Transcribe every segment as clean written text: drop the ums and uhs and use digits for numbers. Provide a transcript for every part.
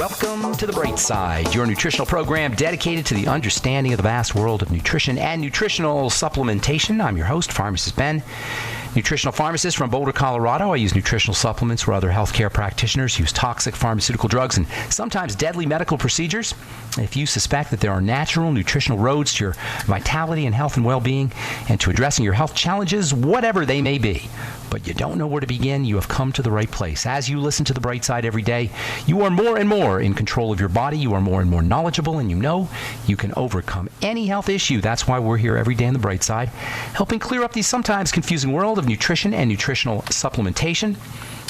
Welcome to The Bright Side, your nutritional program dedicated to the understanding of the vast world of nutrition and nutritional supplementation. I'm your host, Pharmacist Ben, nutritional pharmacist from Boulder, Colorado. I use nutritional supplements where other healthcare practitioners use toxic pharmaceutical drugs and sometimes deadly medical procedures. If you suspect that there are natural nutritional roads to your vitality and health and well-being and to addressing your health challenges, whatever they may be, but you don't know where to begin, you have come to the right place. As you listen to The Bright Side every day, you are more and more in control of your body. You are more and more knowledgeable, and you know you can overcome any health issue. That's why we're here every day on The Bright Side, helping clear up the sometimes confusing world of nutrition and nutritional supplementation.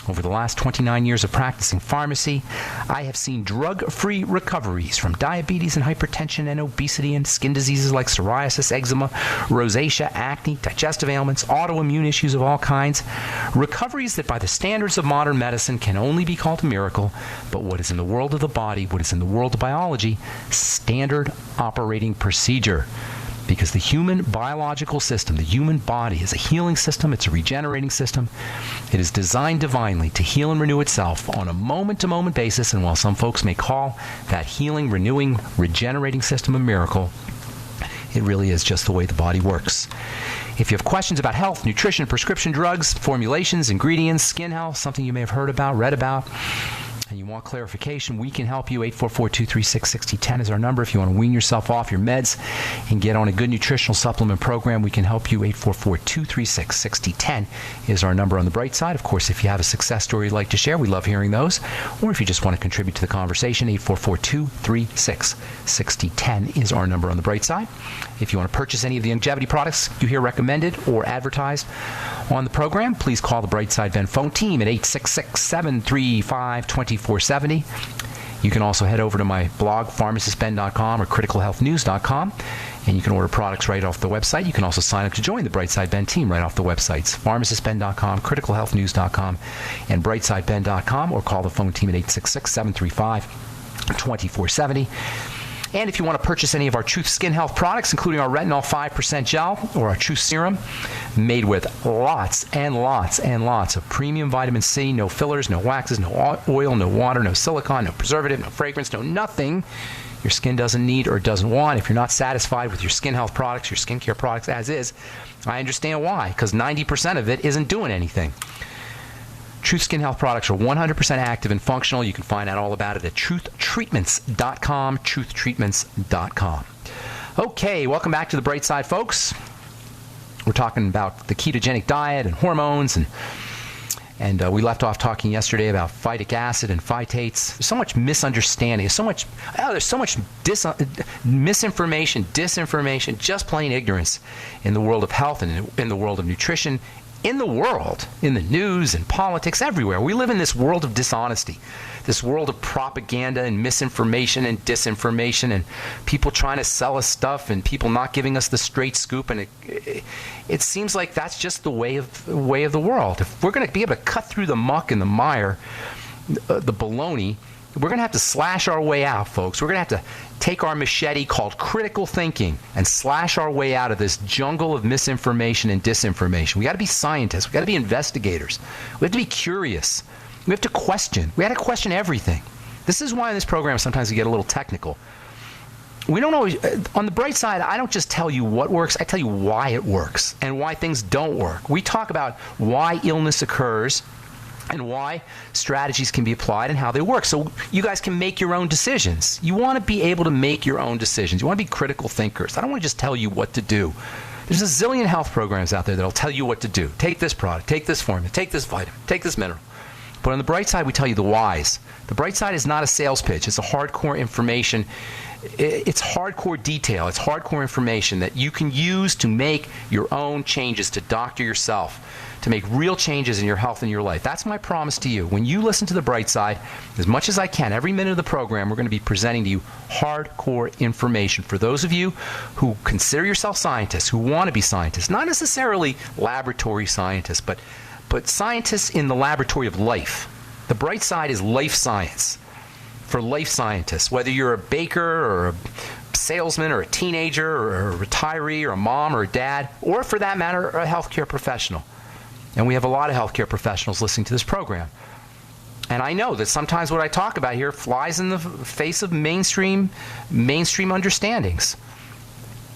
Over the last 29 years of practicing pharmacy, I have seen drug-free recoveries from diabetes and hypertension and obesity and skin diseases like psoriasis, eczema, rosacea, acne, digestive ailments, autoimmune issues of all kinds. Recoveries that by the standards of modern medicine can only be called a miracle, but what is in the world of the body, what is in the world of biology, standard operating procedure. Because the human biological system, the human body, is a healing system. It's a regenerating system. It is designed divinely to heal and renew itself on a moment-to-moment basis. And while some folks may call that healing, renewing, regenerating system a miracle, it really is just the way the body works. If you have questions about health, nutrition, prescription drugs, formulations, ingredients, skin health, something you may have heard about, read about, and you want clarification, we can help you. 844-236-6010 is our number. If you want to wean yourself off your meds and get on a good nutritional supplement program, we can help you. 844-236-6010 is our number on the Bright Side. Of course, if you have a success story you'd like to share, we love hearing those. Or if you just want to contribute to the conversation, 844-236-6010 is our number on the Bright Side. If you want to purchase any of the longevity products you hear recommended or advertised on the program, please call the Bright Side Ben phone team at 866-735-2470. You can also head over to my blog, pharmacistben.com or criticalhealthnews.com, and you can order products right off the website. You can also sign up to join the Bright Side Ben team right off the websites, pharmacistben.com, criticalhealthnews.com, and brightsideben.com, or call the phone team at 866-735-2470. And if you want to purchase any of our Truth Skin Health products, including our Retinol 5% gel or our Truth Serum, made with lots and lots and lots of premium vitamin C, no fillers, no waxes, no oil, no water, no silicone, no preservative, no fragrance, no nothing your skin doesn't need or doesn't want. If you're not satisfied with your skin health products, your skincare products as is, I understand why, because 90% of it isn't doing anything. Truth Skin Health products are 100% active and functional. You can find out all about it at truthtreatments.com, truthtreatments.com. Okay, welcome back to the Bright Side, folks. We're talking about the ketogenic diet and hormones, and we left off talking yesterday about phytic acid and phytates. There's so much misunderstanding. There's so much misinformation, disinformation, just plain ignorance in the world of health and in the world of nutrition. In the world, in the news and politics, everywhere. We live in this world of dishonesty, this world of propaganda and misinformation and disinformation, and people trying to sell us stuff and people not giving us the straight scoop. And it seems like that's just the way of the world. If we're going to be able to cut through the muck and the mire, the baloney, we're going to have to slash our way out, folks. We're going to have to take our machete called critical thinking and slash our way out of this jungle of misinformation and disinformation. We got to be scientists. We got to be investigators. We have to be curious. We have to question. We have to question everything. This is why in this program sometimes we get a little technical. We don't always, on the Bright Side, I don't just tell you what works. I tell you why it works and why things don't work. We talk about why illness occurs and why strategies can be applied and how they work, so you guys can make your own decisions. You want to be able to make your own decisions. You want to be critical thinkers. I don't want to just tell you what to do. There's a zillion health programs out there that'll tell you what to do. Take this product, take this formula, take this vitamin, take this mineral. But on the Bright Side, we tell you the whys. The Bright Side is not a sales pitch. It's a hardcore information. It's hardcore detail. It's hardcore information that you can use to make your own changes, to doctor yourself, to make real changes in your health and your life. That's my promise to you. When you listen to the Bright Side, as much as I can, every minute of the program, we're going to be presenting to you hardcore information for those of you who consider yourself scientists, who want to be scientists, not necessarily laboratory scientists, but scientists in the laboratory of life. The Bright Side is life science for life scientists, whether you're a baker or a salesman or a teenager or a retiree or a mom or a dad, or for that matter, a healthcare professional. And we have a lot of healthcare professionals listening to this program. And I know that sometimes what I talk about here flies in the face of mainstream understandings.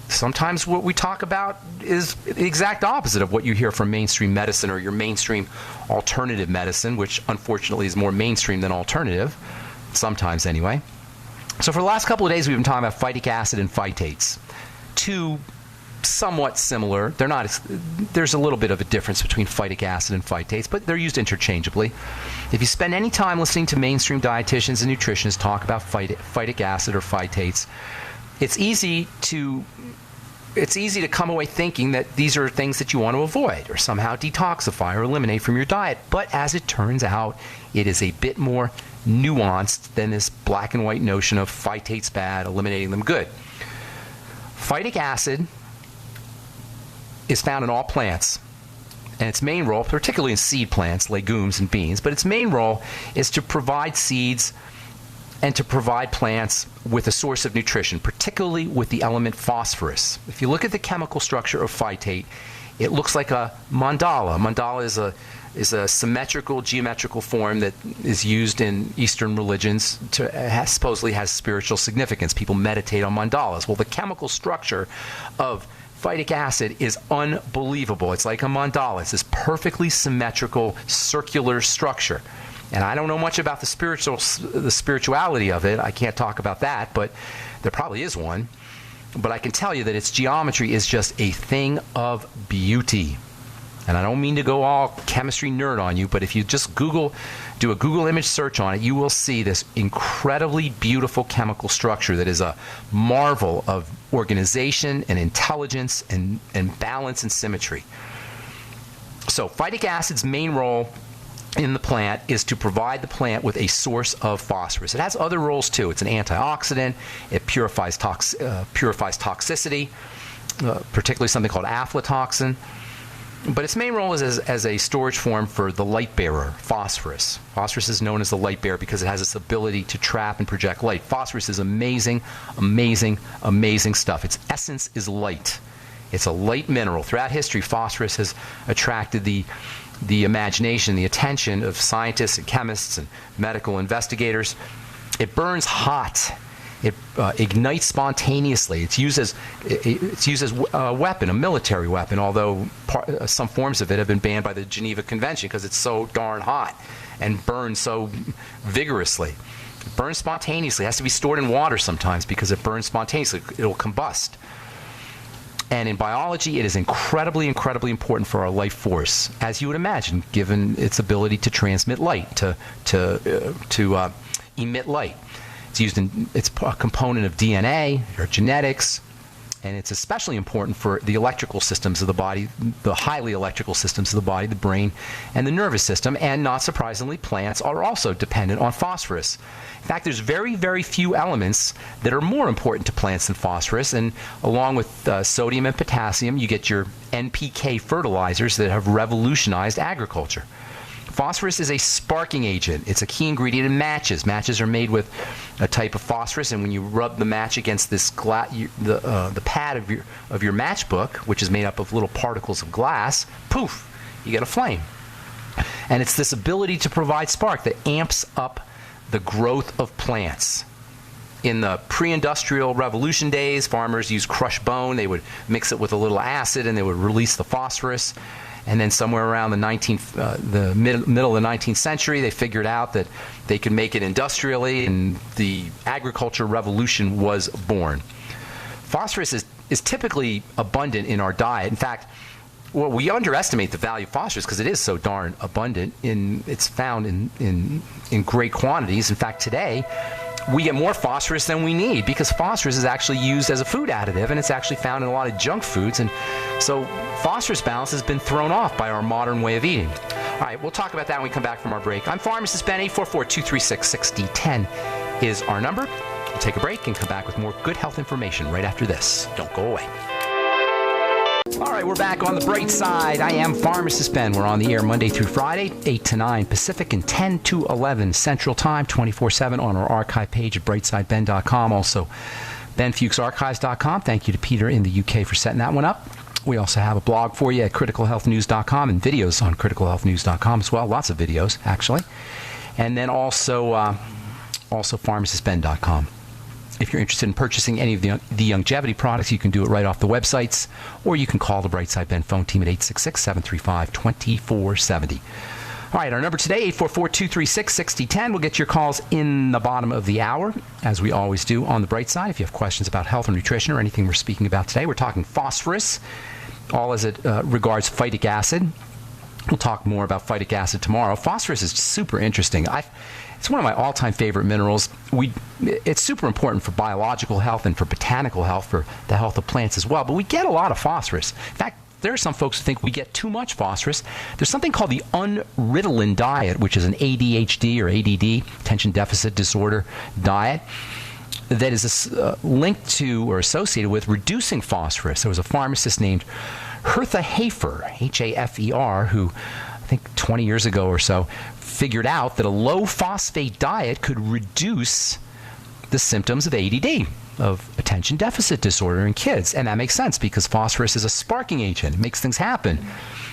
Sometimes what we talk about is the exact opposite of what you hear from mainstream medicine or your mainstream alternative medicine, which unfortunately is more mainstream than alternative, sometimes anyway. So for the last couple of days, we've been talking about phytic acid and phytates. Two somewhat similar. They're not. There's a little bit of a difference between phytic acid and phytates, but they're used interchangeably. If you spend any time listening to mainstream dietitians and nutritionists talk about phytic acid or phytates, it's easy to come away thinking that these are things that you want to avoid or somehow detoxify or eliminate from your diet. But as it turns out, it is a bit more nuanced than this black and white notion of phytates bad, eliminating them good. Phytic acid is found in all plants, and its main role, particularly in seed plants, legumes and beans, but its main role is to provide seeds and to provide plants with a source of nutrition, particularly with the element phosphorus. If you look at the chemical structure of phytate, it looks like a mandala. Mandala is a symmetrical, geometrical form that is used in Eastern religions supposedly has spiritual significance. People meditate on mandalas. Well, the chemical structure of phytic acid is unbelievable. It's like a mandala. It's this perfectly symmetrical, circular structure. And I don't know much about the spirituality of it. I can't talk about that, but there probably is one. But I can tell you that its geometry is just a thing of beauty. And I don't mean to go all chemistry nerd on you, but if you just do a Google image search on it, you will see this incredibly beautiful chemical structure that is a marvel of organization and intelligence and balance and symmetry. So phytic acid's main role in the plant is to provide the plant with a source of phosphorus. It has other roles too. It's an antioxidant. It purifies toxicity, particularly something called aflatoxin. But its main role is as a storage form for the light bearer, phosphorus. Phosphorus is known as the light bearer because it has this ability to trap and project light. Phosphorus is amazing, amazing, amazing stuff. Its essence is light. It's a light mineral. Throughout history, phosphorus has attracted the imagination, the attention of scientists and chemists and medical investigators. It burns hot. It ignites spontaneously. It's used as a weapon, a military weapon, although some forms of it have been banned by the Geneva Convention because it's so darn hot and burns so vigorously. It burns spontaneously. It has to be stored in water sometimes because it burns spontaneously. It'll combust. And in biology, it is incredibly, incredibly important for our life force, as you would imagine, given its ability to transmit light, to emit light. It's a component of DNA, your genetics, and it's especially important for the electrical systems of the body, the highly electrical systems of the body, the brain, and the nervous system. And not surprisingly, plants are also dependent on phosphorus. In fact, there's very, very few elements that are more important to plants than phosphorus. And along with sodium and potassium, you get your NPK fertilizers that have revolutionized agriculture. Phosphorus is a sparking agent. It's a key ingredient in matches. Matches are made with a type of phosphorus, and when you rub the match against this the pad of your matchbook, which is made up of little particles of glass, poof, you get a flame. And it's this ability to provide spark that amps up the growth of plants. In the pre-industrial revolution days, farmers used crushed bone. They would mix it with a little acid, and they would release the phosphorus. And then somewhere around the middle of the 19th century, they figured out that they could make it industrially, and the agriculture revolution was born. Phosphorus is typically abundant in our diet. In fact, well, we underestimate the value of phosphorus because it is so darn abundant. It's found in great quantities. In fact, today, we get more phosphorus than we need because phosphorus is actually used as a food additive, and it's actually found in a lot of junk foods. And so phosphorus balance has been thrown off by our modern way of eating. All right, we'll talk about that when we come back from our break. I'm Pharmacist Ben. 844-236-6010 is our number. We'll take a break and come back with more good health information right after this. Don't go away. All right, we're back on the bright side. I am Pharmacist Ben. We're on the air Monday through Friday, 8 to 9 Pacific and 10 to 11 Central Time, 24/7 on our archive page at brightsideben.com. Also, benfuchsarchives.com. Thank you to Peter in the UK for setting that one up. We also have a blog for you at criticalhealthnews.com and videos on criticalhealthnews.com as well. Lots of videos, actually. And then also pharmacistben.com. If you're interested in purchasing any of the longevity products, you can do it right off the websites, or you can call the Brightside Ben phone team at 866-735-2470. All right, our number today, 844-236-6010. We'll get your calls in the bottom of the hour, as we always do on the Bright Side. If you have questions about health and nutrition or anything we're speaking about today, we're talking phosphorus, all as it regards phytic acid. We'll talk more about phytic acid tomorrow. Phosphorus is super interesting. It's one of my all-time favorite minerals. It's super important for biological health and for botanical health, for the health of plants as well. But we get a lot of phosphorus. In fact, there are some folks who think we get too much phosphorus. There's something called the unritalin diet, which is an ADHD or ADD, attention deficit disorder diet, that is linked to or associated with reducing phosphorus. There was a pharmacist named Hertha Hafer, Hafer, who I think 20 years ago or so figured out that a low-phosphate diet could reduce the symptoms of ADD, of attention deficit disorder in kids. And that makes sense because phosphorus is a sparking agent. It makes things happen.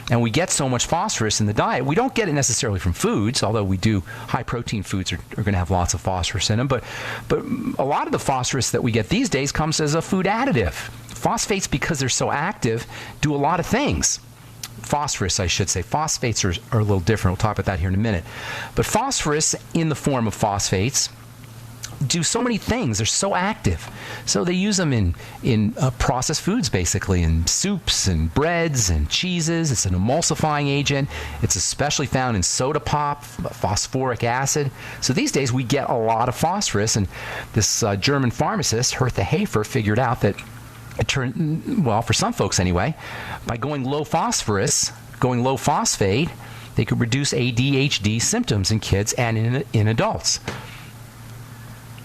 And we get so much phosphorus in the diet. We don't get it necessarily from foods, although we do. High-protein foods are going to have lots of phosphorus in them. But a lot of the phosphorus that we get these days comes as a food additive. Phosphates, because they're so active, do a lot of things. Phosphorus, I should say. Phosphates are a little different. We'll talk about that here in a minute. But phosphorus, in the form of phosphates, do so many things. They're so active. So they use them in processed foods, basically, in soups and breads and cheeses. It's an emulsifying agent. It's especially found in soda pop, phosphoric acid. So these days we get a lot of phosphorus. And this German pharmacist, Hertha Hafer, figured out that it turned, well, for some folks anyway, by going low phosphorus, going low phosphate, they could reduce ADHD symptoms in kids and in adults.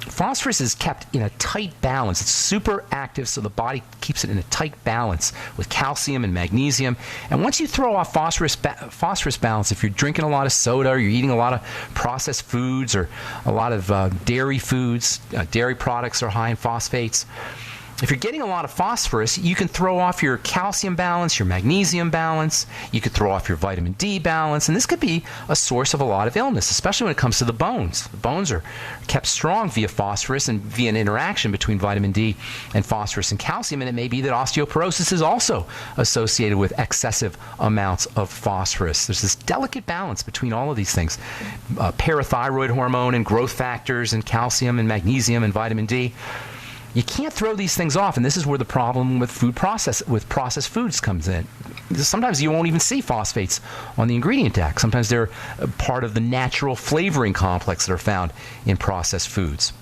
Phosphorus is kept in a tight balance. It's super active, so the body keeps it in a tight balance with calcium and magnesium. And once you throw off phosphorus balance, if you're drinking a lot of soda or you're eating a lot of processed foods or a lot of dairy foods, dairy products are high in phosphates. If you're getting a lot of phosphorus, you can throw off your calcium balance, your magnesium balance. You could throw off your vitamin D balance. And this could be a source of a lot of illness, especially when it comes to the bones. The bones are kept strong via phosphorus and via an interaction between vitamin D and phosphorus and calcium. And it may be that osteoporosis is also associated with excessive amounts of phosphorus. There's this delicate balance between all of these things. Parathyroid hormone and growth factors and calcium and magnesium and vitamin D. You can't throw these things off, and this is where the problem with processed foods comes in. Sometimes you won't even see phosphates on the ingredient deck. Sometimes they're part of the natural flavoring complex that are found in processed foods.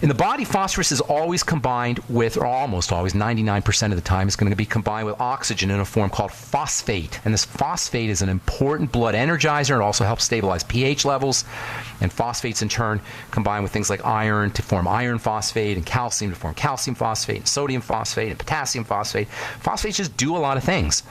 In the body, phosphorus is always combined with, or almost always, 99% of the time, is going to be combined with oxygen in a form called phosphate. And this phosphate is an important blood energizer. It also helps stabilize pH levels. And phosphates, in turn, combine with things like iron to form iron phosphate, and calcium to form calcium phosphate, and sodium phosphate, and potassium phosphate. Phosphates just do a lot of things.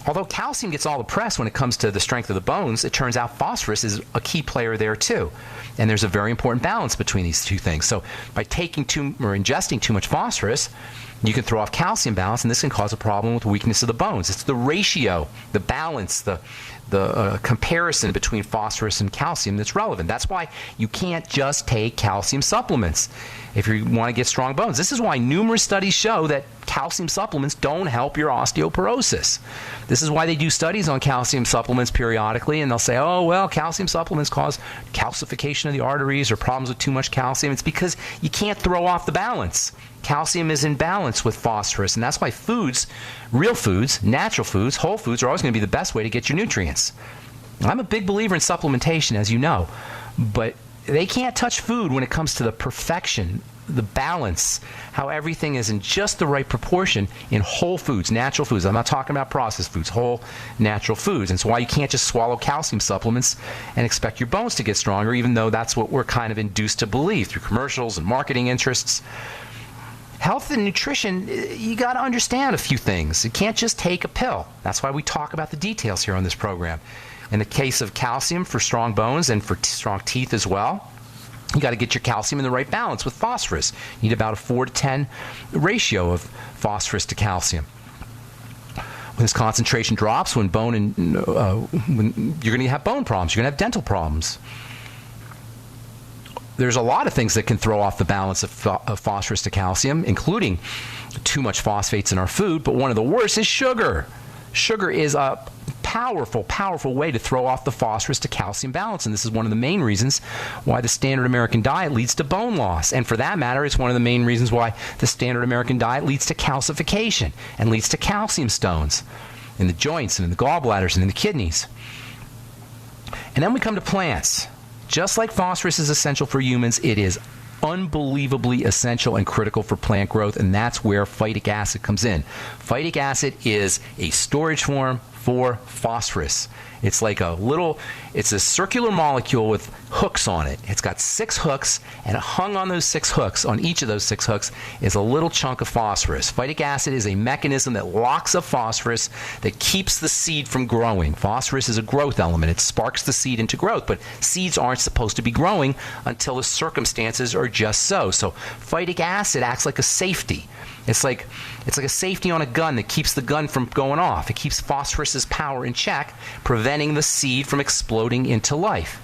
Although calcium gets all the press when it comes to the strength of the bones, it turns out phosphorus is a key player there too. And there's a very important balance between these two things. So by taking ingesting too much phosphorus, you can throw off calcium balance, and this can cause a problem with weakness of the bones. It's the ratio, the balance, the comparison between phosphorus and calcium that's relevant. That's why you can't just take calcium supplements if you want to get strong bones. This is why numerous studies show that calcium supplements don't help your osteoporosis. This is why they do studies on calcium supplements periodically, and they'll say, oh, well, calcium supplements cause calcification of the arteries or problems with too much calcium. It's because you can't throw off the balance. Calcium is in balance with phosphorus, and that's why foods, real foods, natural foods, whole foods are always going to be the best way to get your nutrients. I'm a big believer in supplementation, as you know, but they can't touch food when it comes to the perfection, the balance, how everything is in just the right proportion in whole foods, natural foods. I'm not talking about processed foods, whole natural foods. And so why you can't just swallow calcium supplements and expect your bones to get stronger, even though that's what we're kind of induced to believe through commercials and marketing interests. Health and nutrition, you got to understand a few things. You can't just take a pill. That's why we talk about the details here on this program. In the case of calcium for strong bones and for strong teeth as well, you got to get your calcium in the right balance with phosphorus. You need about a 4 to 10 ratio of phosphorus to calcium. When this concentration drops, when you're going to have bone problems, you're going to have dental problems. There's a lot of things that can throw off the balance of phosphorus to calcium, including too much phosphates in our food, but one of the worst is sugar. Sugar is a powerful, powerful way to throw off the phosphorus to calcium balance, and this is one of the main reasons why the standard American diet leads to bone loss. And for that matter, it's one of the main reasons why the standard American diet leads to calcification and leads to calcium stones in the joints and in the gallbladders and in the kidneys. And then we come to plants. Just like phosphorus is essential for humans, it is unbelievably essential and critical for plant growth, and that's where phytic acid comes in. Phytic acid is a storage form for phosphorus. It's like it's a circular molecule with hooks on it. It's got 6 hooks, and hung on those 6 hooks, on each of those 6 hooks, is a little chunk of phosphorus. Phytic acid is a mechanism that locks up phosphorus that keeps the seed from growing. Phosphorus is a growth element. It sparks the seed into growth, but seeds aren't supposed to be growing until the circumstances are just so. So phytic acid acts like a safety. It's like a safety on a gun that keeps the gun from going off. It keeps phosphorus's power in check, preventing the seed from exploding into life.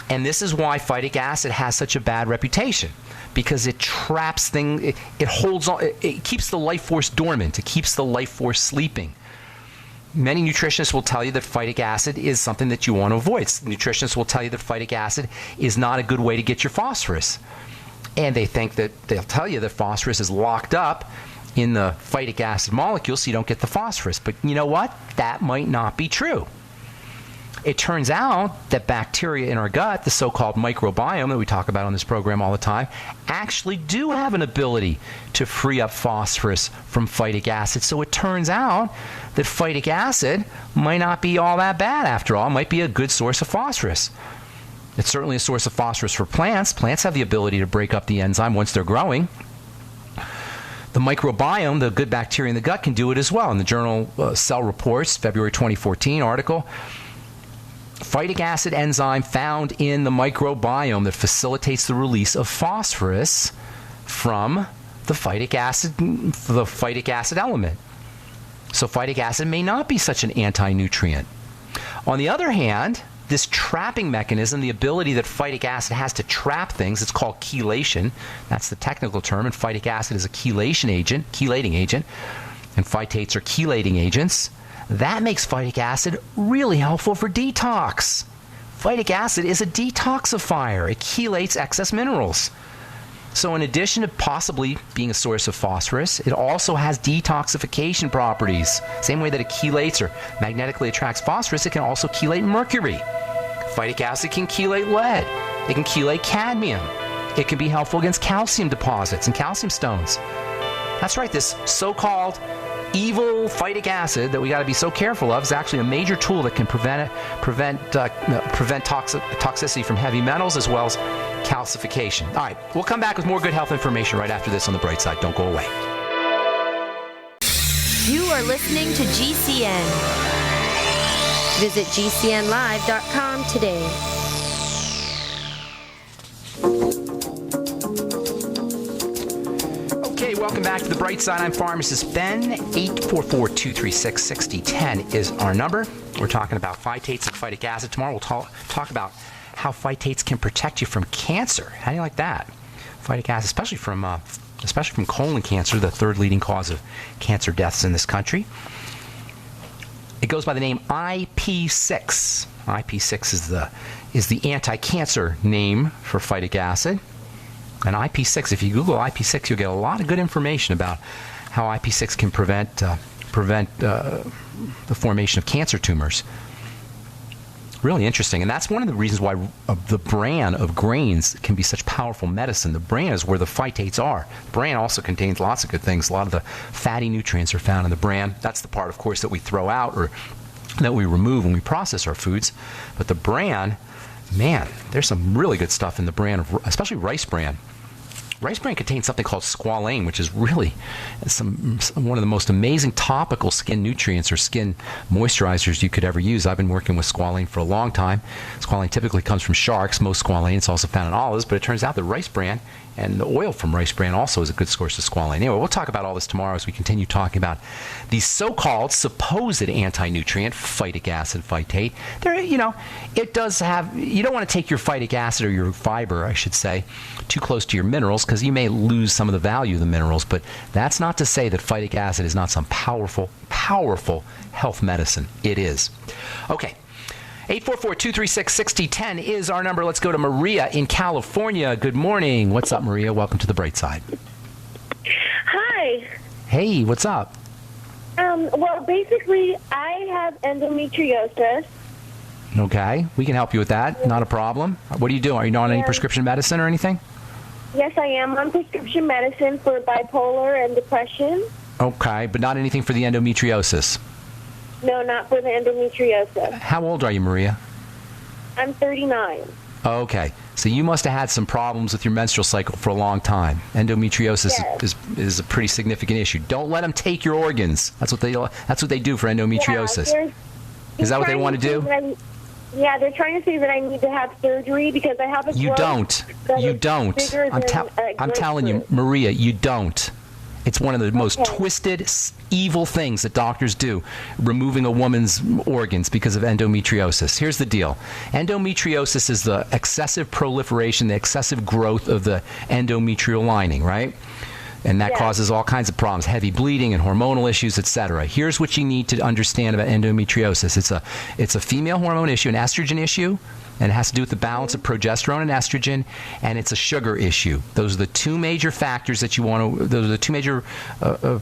And this is why phytic acid has such a bad reputation, because it traps things, it holds on, it keeps the life force dormant, it keeps the life force sleeping. Many nutritionists will tell you that phytic acid is something that you want to avoid. Nutritionists will tell you that phytic acid is not a good way to get your phosphorus. And they'll tell you that phosphorus is locked up in the phytic acid molecule so you don't get the phosphorus. But you know what? That might not be true. It turns out that bacteria in our gut, the so-called microbiome that we talk about on this program all the time, actually do have an ability to free up phosphorus from phytic acid. So it turns out that phytic acid might not be all that bad after all. It might be a good source of phosphorus. It's certainly a source of phosphorus for plants. Plants have the ability to break up the enzyme once they're growing. The microbiome, the good bacteria in the gut, can do it as well. In the journal Cell Reports, February 2014 article, phytic acid enzyme found in the microbiome that facilitates the release of phosphorus from the phytic acid element. So phytic acid may not be such an anti-nutrient. On the other hand, this trapping mechanism, the ability that phytic acid has to trap things, it's called chelation. That's the technical term, and phytic acid is a chelating agent, and phytates are chelating agents. That makes phytic acid really helpful for detox. Phytic acid is a detoxifier. It chelates excess minerals. So in addition to possibly being a source of phosphorus, it also has detoxification properties. Same way that it chelates or magnetically attracts phosphorus, it can also chelate mercury. Phytic acid can chelate lead. It can chelate cadmium. It can be helpful against calcium deposits and calcium stones. That's right, this so-called evil phytic acid that we got to be so careful of is actually a major tool that can prevent toxicity from heavy metals as well as calcification. All right, we'll come back with more good health information right after this on The Bright Side. Don't go away. You are listening to GCN. Visit GCNlive.com today. Okay, welcome back to The Bright Side. I'm Pharmacist Ben. 844-236-6010 is our number. We're talking about phytates and phytic acid. Tomorrow we'll talk about how phytates can protect you from cancer. How do you like that? Phytic acid, especially from colon cancer, the third leading cause of cancer deaths in this country. It goes by the name IP6. IP6 is the anti-cancer name for phytic acid. And IP6, if you Google IP6, you'll get a lot of good information about how IP6 can prevent the formation of cancer tumors. Really interesting. And that's one of the reasons why the bran of grains can be such powerful medicine. The bran is where the phytates are. The bran also contains lots of good things. A lot of the fatty nutrients are found in the bran. That's the part, of course, that we throw out or that we remove when we process our foods. But the bran, man, there's some really good stuff in the bran, especially rice bran. Rice bran contains something called squalane, which is really one of the most amazing topical skin nutrients or skin moisturizers you could ever use. I've been working with squalane for a long time. Squalane typically comes from sharks. Most squalane is also found in olives, but it turns out that rice bran and the oil from rice bran also is a good source of squalane. Anyway, we'll talk about all this tomorrow as we continue talking about these so-called supposed anti-nutrient, phytic acid phytate. It does have, you don't want to take your phytic acid or your fiber, I should say, too close to your minerals because you may lose some of the value of the minerals, but that's not to say that phytic acid is not some powerful, powerful health medicine. It is. Okay. 844-236-6010 is our number. Let's go to Maria in California. Good morning. What's up, Maria? Welcome to the Bright Side. Hi. Hey, what's up? Well, basically, I have endometriosis. Okay. We can help you with that. Not a problem. What are you doing? Are you on any prescription medicine or anything? Yes, I am on prescription medicine for bipolar and depression. Okay, but not anything for the endometriosis. No, not for the endometriosis. How old are you, Maria? I'm 39. Okay. So you must have had some problems with your menstrual cycle for a long time. Endometriosis is a pretty significant issue. Don't let them take your organs. That's what they do for endometriosis. Yeah, is that what they want to do? Yeah, they're trying to say that I need to have surgery because I have a growth. You don't. I'm telling you, Maria, you don't. It's one of the most twisted, evil things that doctors do, removing a woman's organs because of endometriosis. Here's the deal. Endometriosis is the excessive proliferation, the excessive growth of the endometrial lining, right? And that causes all kinds of problems, heavy bleeding and hormonal issues, etc. Here's what you need to understand about endometriosis. It's a female hormone issue, an estrogen issue, and it has to do with the balance of progesterone and estrogen, and it's a sugar issue. Those are the two major factors that you want to, those are the two major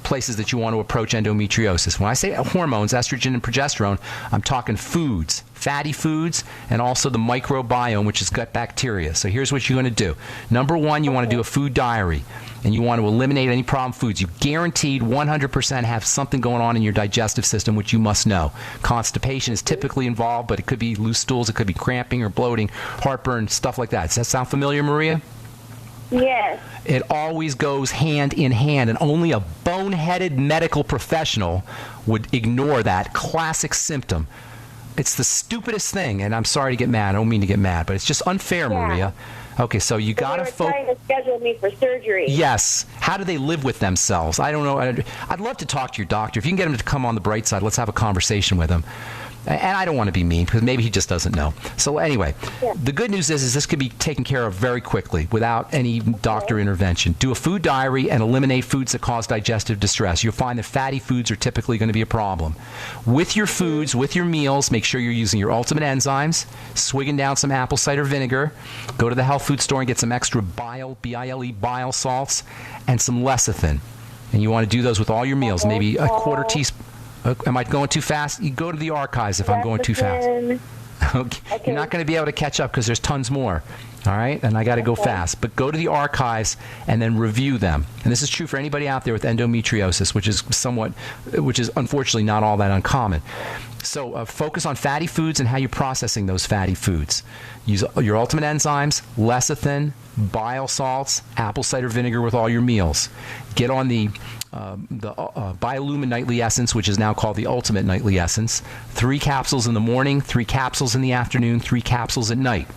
places that you want to approach endometriosis. When I say hormones, estrogen and progesterone, I'm talking foods, fatty foods, and also the microbiome, which is gut bacteria. So here's what you're going to do. Number one, you want to do a food diary, and you want to eliminate any problem foods. You guaranteed 100% have something going on in your digestive system, which you must know. Constipation is typically involved, but it could be loose stools, it could be cramping or bloating, heartburn, stuff like that. Does that sound familiar, Maria? Yes. It always goes hand in hand, and only a boneheaded medical professional would ignore that classic symptom. It's the stupidest thing, and I'm sorry to get mad. I don't mean to get mad, but it's just unfair, Maria. Okay, so you got to focus. They were trying to schedule me for surgery. Yes. How do they live with themselves? I don't know. I'd love to talk to your doctor. If you can get him to come on the bright side, let's have a conversation with him. And I don't want to be mean because maybe he just doesn't know. So anyway, the good news is this could be taken care of very quickly without any doctor intervention. Do a food diary and eliminate foods that cause digestive distress. You'll find that fatty foods are typically going to be a problem. With your foods, with your meals, make sure you're using your ultimate enzymes, swigging down some apple cider vinegar, go to the health food store and get some extra bile, B-I-L-E, bile salts, and some lecithin. And you want to do those with all your meals, maybe a quarter teaspoon. Am I going too fast? You go to the archives if I'm going too fast. Okay. You're not going to be able to catch up because there's tons more. All right? And I got to go fast. But go to the archives and then review them. And this is true for anybody out there with endometriosis, which is unfortunately not all that uncommon. So focus on fatty foods and how you're processing those fatty foods. Use your ultimate enzymes, lecithin, bile salts, apple cider vinegar with all your meals. Get on the Biolumin Nightly Essence, which is now called the Ultimate Nightly Essence. 3 capsules in the morning, 3 capsules in the afternoon, 3 capsules at night.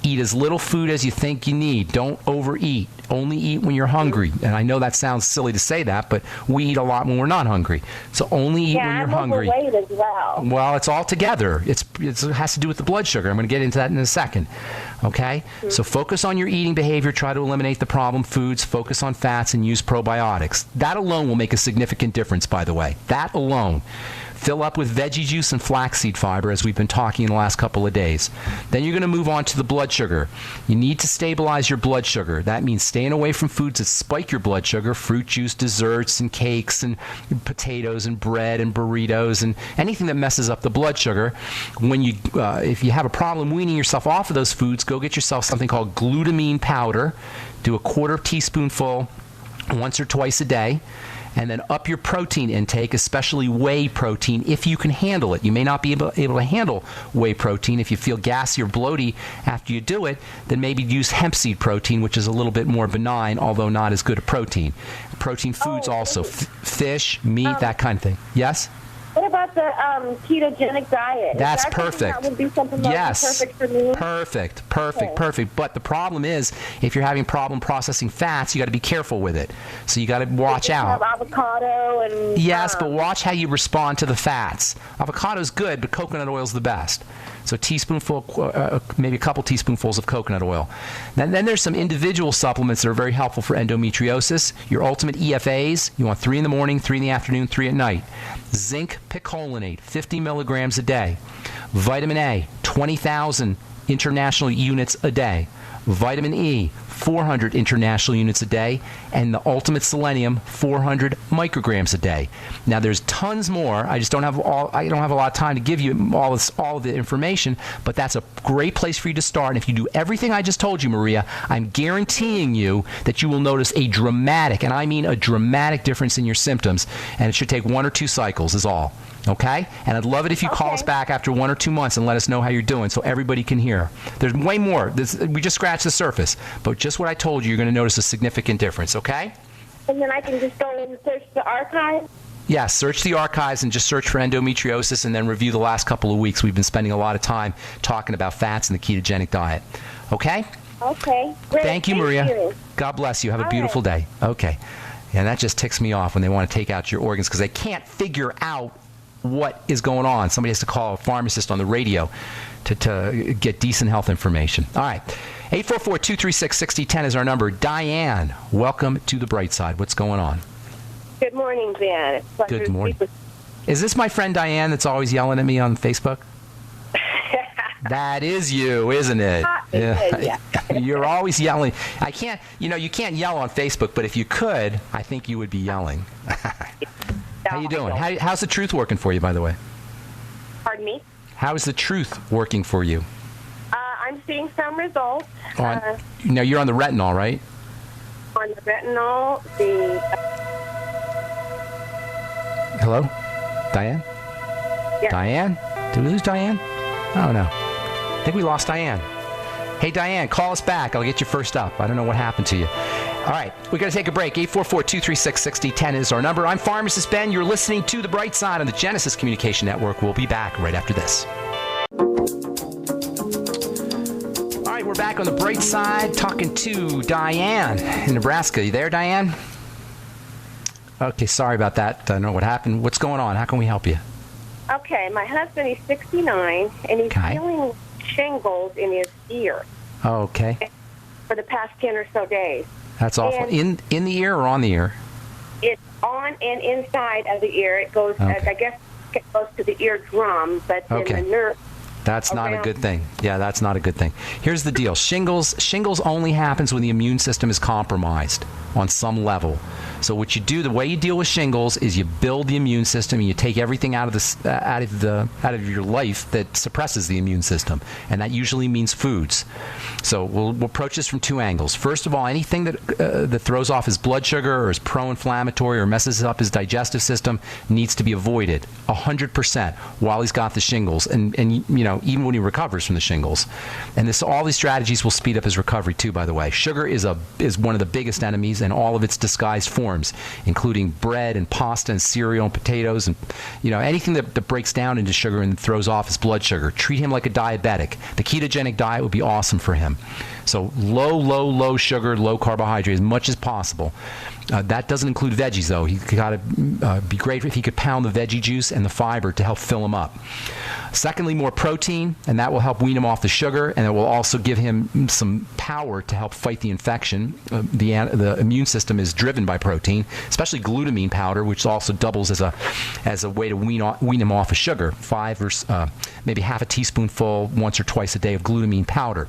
Eat as little food as you think you need. Don't overeat. Only eat when you're hungry. And I know that sounds silly to say that, but we eat a lot when we're not hungry. So only eat when you're hungry. I'm overweight as well. Well, it's all together. It has to do with the blood sugar. I'm going to get into that in a second. Okay? Mm-hmm. So focus on your eating behavior. Try to eliminate the problem foods. Focus on fats and use probiotics. That alone will make a significant difference, by the way. That alone. Fill up with veggie juice and flaxseed fiber, as we've been talking in the last couple of days. Then you're going to move on to the blood sugar. You need to stabilize your blood sugar. That means staying away from foods that spike your blood sugar, fruit juice, desserts, and cakes, and potatoes, and bread, and burritos, and anything that messes up the blood sugar. If you have a problem weaning yourself off of those foods, go get yourself something called glutamine powder. Do a 1/4 teaspoonful once or twice a day. and then up your protein intake, especially whey protein, if you can handle it. You may not be able to handle whey protein. If you feel gassy or bloaty after you do it, then maybe use hemp seed protein, which is a little bit more benign, although not as good a protein. Protein foods also, fish, meat, that kind of thing. Yes? What about the ketogenic diet? That's Is that perfect. That would be something that would be perfect for me. Perfect. But the problem is, if you're having problem processing fats, you got to be careful with it. So you got to watch out. Have avocado and. Yes, but watch how you respond to the fats. Avocado is good, but coconut oil is the best. So a teaspoonful, maybe a couple teaspoonfuls of coconut oil. Then there's some individual supplements that are very helpful for endometriosis. Your ultimate EFAs, you want 3 in the morning, 3 in the afternoon, 3 at night. Zinc picolinate, 50 milligrams a day. Vitamin A, 20,000 international units a day. Vitamin E, 400 international units a day, and the ultimate selenium, 400 micrograms a day. Now there's tons more. I just don't have I don't have a lot of time to give you all of the information, but that's a great place for you to start. And if you do everything I just told you, Maria, I'm guaranteeing you that you will notice a dramatic, and I mean a dramatic difference in your symptoms, and it should take 1 or 2 cycles is all. Okay? And I'd love it if you call us back after 1 or 2 months and let us know how you're doing so everybody can hear. There's way more. We just scratched the surface. But just what I told you, you're going to notice a significant difference, okay? And then I can just go and search the archive? Yeah, search the archives and just search for endometriosis and then review the last couple of weeks. We've been spending a lot of time talking about fats and the ketogenic diet. Okay? Okay. Great. Thank you, Maria. God bless you. Have a beautiful day. Okay. And that just ticks me off when they want to take out your organs because they can't figure out what is going on. Somebody has to call a pharmacist on the radio to get decent health information. All right. 844-236-6010 is our number. Diane, welcome to the bright side. What's going on? Good morning, Ben. Good morning. Is this my friend Diane that's always yelling at me on Facebook? That is you, isn't it? Yeah. You're always yelling. I can't, you can't yell on Facebook, but if you could, I think you would be yelling. How you doing? How's the truth working for you, by the way? Pardon me? How is the truth working for you? I'm seeing some results. Now, you're on the retinol, right? On the retinol, Hello? Diane? Yeah. Diane? Did we lose Diane? I don't know. I think we lost Diane. Hey, Diane, call us back. I'll get you first up. I don't know what happened to you. All right, we're going to take a break. 844-236-6010 is our number. I'm Pharmacist Ben. You're listening to The Bright Side on the Genesis Communication Network. We'll be back right after this. All right, we're back on The Bright Side talking to Diane in Nebraska. You there, Diane? Okay, sorry about that. I don't know what happened. What's going on? How can we help you? Okay, my husband, he's 69, and he's feeling shingles in his ear. Okay. For the past 10 or so days. That's awful. In the ear or on the ear? It's on and inside of the ear. It goes, I guess, it goes to the eardrum, but then the nerve. That's not a good thing. Yeah, that's not a good thing. Here's the deal. Shingles only happens when the immune system is compromised on some level. So what you do, the way you deal with shingles is you build the immune system and you take everything out of your life that suppresses the immune system, and that usually means foods. So we'll approach this from 2 angles. First of all, anything that throws off his blood sugar or is pro-inflammatory or messes up his digestive system needs to be avoided 100% while he's got the shingles, and even when he recovers from the shingles. And all these strategies will speed up his recovery too, by the way. Sugar is one of the biggest enemies in all of its disguised forms, including bread and pasta and cereal and potatoes and anything that breaks down into sugar and throws off his blood sugar. Treat him like a diabetic. The ketogenic diet would be awesome for him. So low sugar, low carbohydrate as much as possible. That doesn't include veggies, though. He got to be great if he could pound the veggie juice and the fiber to help fill him up. Secondly, more protein, and that will help wean him off the sugar, and it will also give him some power to help fight the infection. The immune system is driven by protein, especially glutamine powder, which also doubles as a way to wean him off of sugar. 5 or maybe half a teaspoonful once or twice a day of glutamine powder.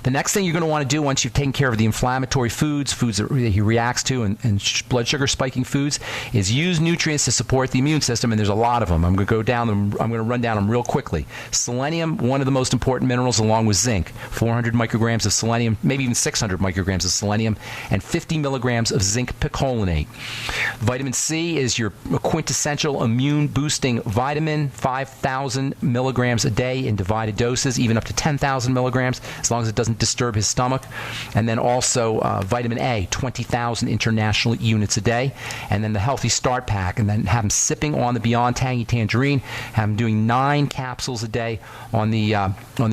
The next thing you're going to want to do once you've taken care of the inflammatory foods that he reacts to, and blood sugar spiking foods, is use nutrients to support the immune system, and there's a lot of them. I'm going to run down them real quickly. Selenium, one of the most important minerals, along with zinc. 400 micrograms of selenium, maybe even 600 micrograms of selenium, and 50 milligrams of zinc picolinate. Vitamin C is your quintessential immune-boosting vitamin, 5,000 milligrams a day in divided doses, even up to 10,000 milligrams, as long as it doesn't disturb his stomach. And then also vitamin A, 20,000 international units a day. And then the Healthy Start Pack, and then have him sipping on the Beyond Tangy Tangerine, have him doing 9 capsules a day on the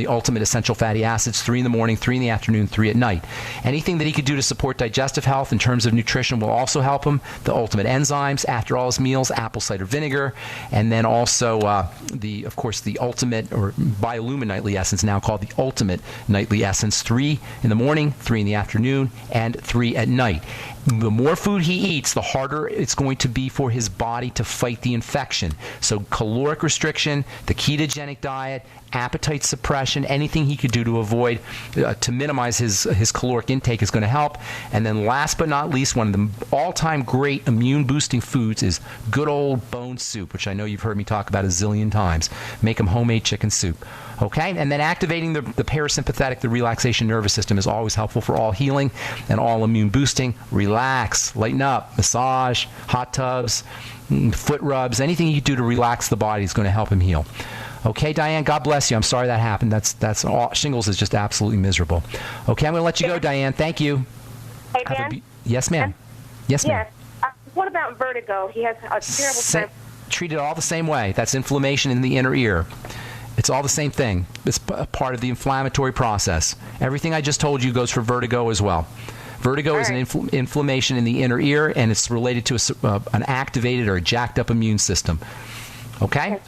Ultimate Essential Fatty Acids, 3 in the morning, 3 in the afternoon, 3 at night. Anything that he could do to support digestive health in terms of nutrition will also help him. The Ultimate Enzymes after all his meals, apple cider vinegar, and then also of course the Ultimate, or Biolumin Nightly Essence, now called the Ultimate Nightly Essence, 3 in the morning, 3 in the afternoon, and 3 at night. The more food he eats, the harder it's going to be for his body to fight the infection. So caloric restriction, the ketogenic diet, appetite suppression, anything he could do to avoid, to minimize his caloric intake is going to help. And then last but not least, one of the all-time great immune-boosting foods is good old bone soup, which I know you've heard me talk about a zillion times. Make him homemade chicken soup. Okay? And then activating the parasympathetic, the relaxation nervous system, is always helpful for all healing and all immune boosting. Relax, lighten up, massage, hot tubs, foot rubs, anything you do to relax the body is going to help him heal. Okay, Diane, God bless you. I'm sorry that happened. That's all. Shingles is just absolutely miserable. Okay, I'm going to let you go, Diane. Thank you. Hey, Dan? Yes, ma'am. Yes, ma'am. What about vertigo? He has a terrible time. Treat it all the same way. That's inflammation in the inner ear. It's all the same thing. It's a part of the inflammatory process. Everything I just told you goes for vertigo as well. Vertigo is an inflammation in the inner ear, and it's related to an activated or a jacked up immune system. Okay?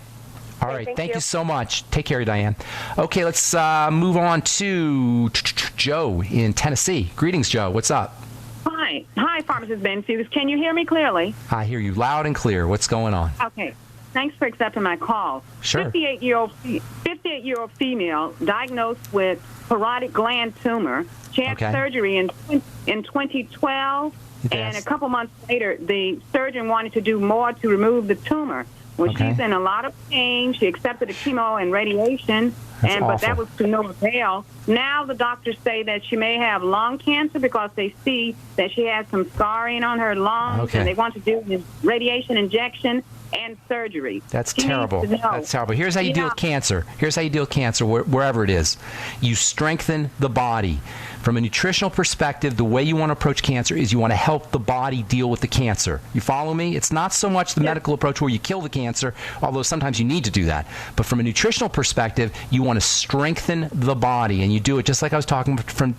All right. Thank you so much. Take care, Diane. Okay, let's move on to Joe in Tennessee. Greetings, Joe. What's up? Hi, Pharmacist Ben Fuchs. Can you hear me clearly? I hear you loud and clear. What's going on? Okay. Thanks for accepting my call. Sure. 58-year-old female diagnosed with parotid gland tumor. She had surgery in 2012, and a couple months later, the surgeon wanted to do more to remove the tumor. Well, she's in a lot of pain. She accepted the chemo and radiation, but that was to no avail. Now the doctors say that she may have lung cancer because they see that she has some scarring on her lungs, and they want to do the radiation injection and surgery. That's terrible. That's terrible. Here's how you deal with cancer. Here's how you deal with cancer wherever it is. You strengthen the body. From a nutritional perspective, the way you want to approach cancer is you want to help the body deal with the cancer. You follow me? It's not so much the medical approach where you kill the cancer, although sometimes you need to do that. But from a nutritional perspective, you want to strengthen the body, and you do it just like I was talking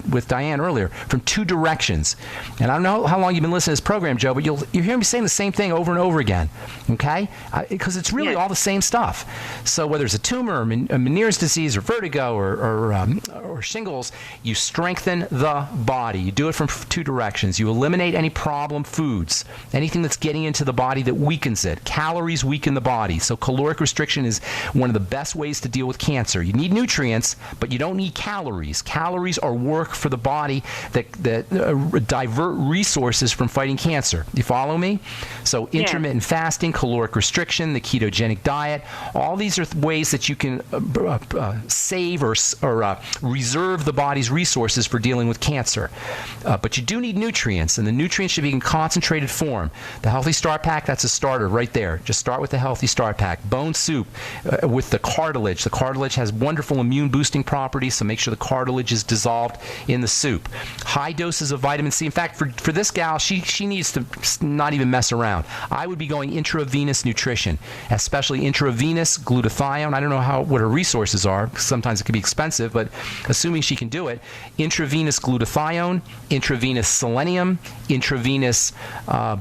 with Diane earlier, from 2 directions. And I don't know how long you've been listening to this program, Joe, but you'll hear me saying the same thing over and over again, okay? Because it's really all the same stuff. So whether it's a tumor, or Meniere's disease, or vertigo, or shingles, you strengthen the body. You do it from 2 directions. You eliminate any problem foods, anything that's getting into the body that weakens it. Calories weaken the body, so caloric restriction is one of the best ways to deal with cancer. You need nutrients, but you don't need calories. Calories are work for the body that divert resources from fighting cancer. You follow me? So intermittent fasting, caloric restriction, the ketogenic diet, all these are ways that you can save or reserve the body's resources for dealing with cancer. But you do need nutrients, and the nutrients should be in concentrated form. The Healthy Start Pack, that's a starter right there. Just start with the Healthy Start Pack. Bone soup with the cartilage. The cartilage has wonderful immune boosting properties, so make sure the cartilage is dissolved in the soup. High doses of vitamin C. In fact, for this gal, she needs to not even mess around. I would be going intravenous nutrition, especially intravenous glutathione. I don't know what her resources are, because sometimes it can be expensive, but assuming she can do it, intravenous intravenous glutathione, intravenous selenium, intravenous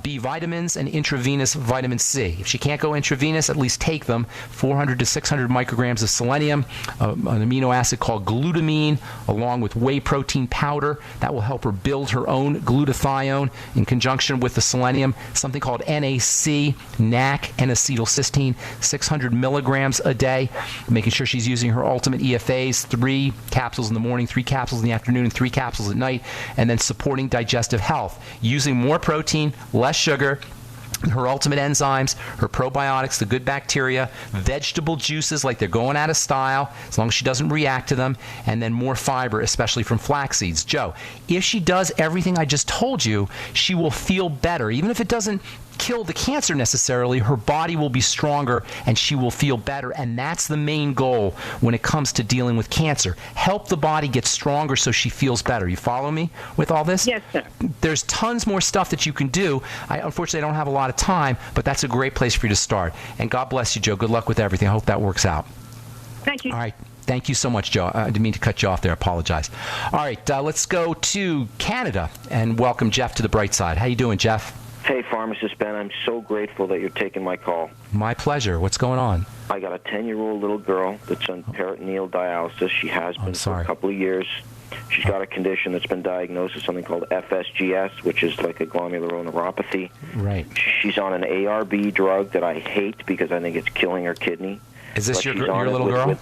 B vitamins, and intravenous vitamin C. If she can't go intravenous, at least take them. 400 to 600 micrograms of selenium, an amino acid called glutamine, along with whey protein powder. That will help her build her own glutathione in conjunction with the selenium. Something called NAC, NAC, N-acetylcysteine, 600 milligrams a day. Making sure she's using her ultimate EFAs, 3 capsules in the morning, 3 capsules in the afternoon, and 3 capsules at night. And then supporting digestive health, using more protein, less sugar, her ultimate enzymes, her probiotics, the good bacteria, vegetable juices like they're going out of style, as long as she doesn't react to them, and then more fiber, especially from flax seeds. Joe, if she does everything I just told you, she will feel better. Even if it doesn't kill the cancer necessarily, her body will be stronger and she will feel better. And that's the main goal when it comes to dealing with cancer. Help the body get stronger so she feels better. You follow me with all this? Yes, sir. There's tons more stuff that you can do. Unfortunately, I don't have a lot of time, but that's a great place for you to start. And God bless you, Joe. Good luck with everything. I hope that works out. Thank you. All right. Thank you so much, Joe. I didn't mean to cut you off there. I apologize. All right. Let's go to Canada and welcome Jeff to the bright side. How you doing, Jeff? Hey, Pharmacist Ben, I'm so grateful that you're taking my call. My pleasure. What's going on? I got a 10-year-old little girl that's on peritoneal dialysis. She has been for a couple of years. She's got a condition that's been diagnosed with something called FSGS, which is like a glomeruloneuropathy. Right. She's on an ARB drug that I hate because I think it's killing her kidney. Is this your little girl?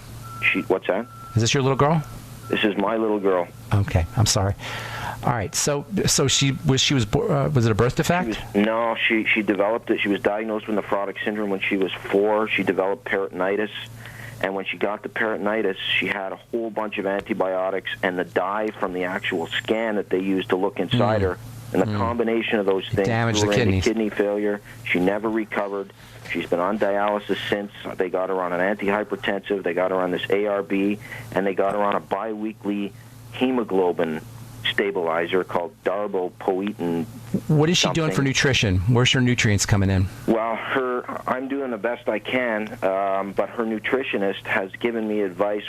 What's that? Is this your little girl? This is my little girl. Okay, I'm sorry. All right, so was it a birth defect? She developed it. She was diagnosed with nephrotic syndrome when she was 4. She developed peritonitis, and when she got the peritonitis, she had a whole bunch of antibiotics and the dye from the actual scan that they used to look inside her. And the combination of those things damaged threw the her into kidneys. kidney failure. She never recovered. She's been on dialysis since. They got her on an antihypertensive. They got her on this ARB, and they got her on a biweekly hemoglobin stabilizer called darbepoetin. What is she doing for nutrition? Where's her nutrients coming in? Well, I'm doing the best I can, but her nutritionist has given me advice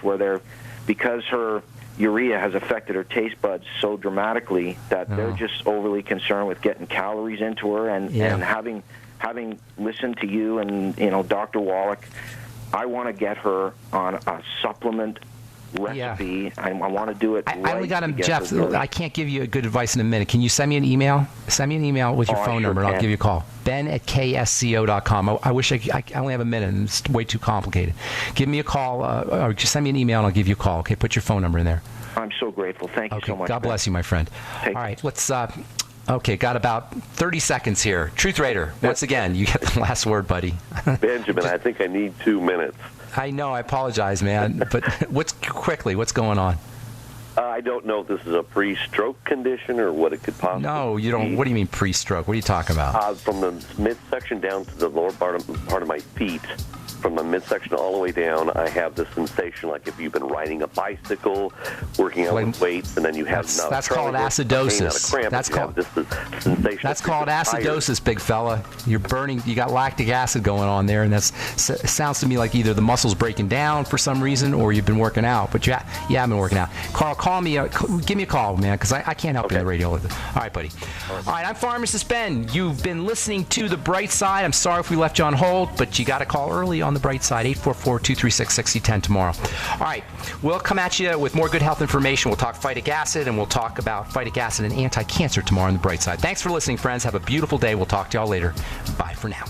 because her urea has affected her taste buds so dramatically that they're just overly concerned with getting calories into her, and having listened to you and Dr. Wallach, I want to get her on a supplement recipe. I want to do it right. I only got him, Jeff. I can't give you good advice in a minute. Can you send me an email? Send me an email with your phone number, and I'll give you a call. Ben@ksco.com. I wish I only have a minute, and it's way too complicated. Give me a call, or just send me an email, and I'll give you a call. Okay, put your phone number in there. I'm so grateful. Thank you so much. God bless you, my friend. All right, let's. Okay, got about 30 seconds here. Truth Raider, once again, you get the last word, buddy. Benjamin, I think I need 2 minutes. I know, I apologize, man. But what's going on? I don't know if this is a pre-stroke condition or what it could possibly be. No, you don't. What do you mean pre-stroke? What are you talking about? From the midsection down to the lower part of my feet, from the midsection all the way down, I have this sensation like if you've been riding a bicycle, working out with weights, and then you have that's called acidosis. That's called acidosis, big fella. You're burning. You got lactic acid going on there, and it sounds to me like either the muscle's breaking down for some reason, or you've been working out. But you haven't been working out. Carl, call me. Give me a call, man, because I can't help you on the radio. All right, buddy. All right, I'm Pharmacist Ben. You've been listening to The Bright Side. I'm sorry if we left you on hold, but you got to call early on The Bright Side, 844-236-6010 tomorrow. All right, we'll come at you with more good health information. We'll talk phytic acid, and we'll talk about phytic acid and anti-cancer tomorrow on The Bright Side. Thanks for listening, friends. Have a beautiful day. We'll talk to y'all later. Bye for now.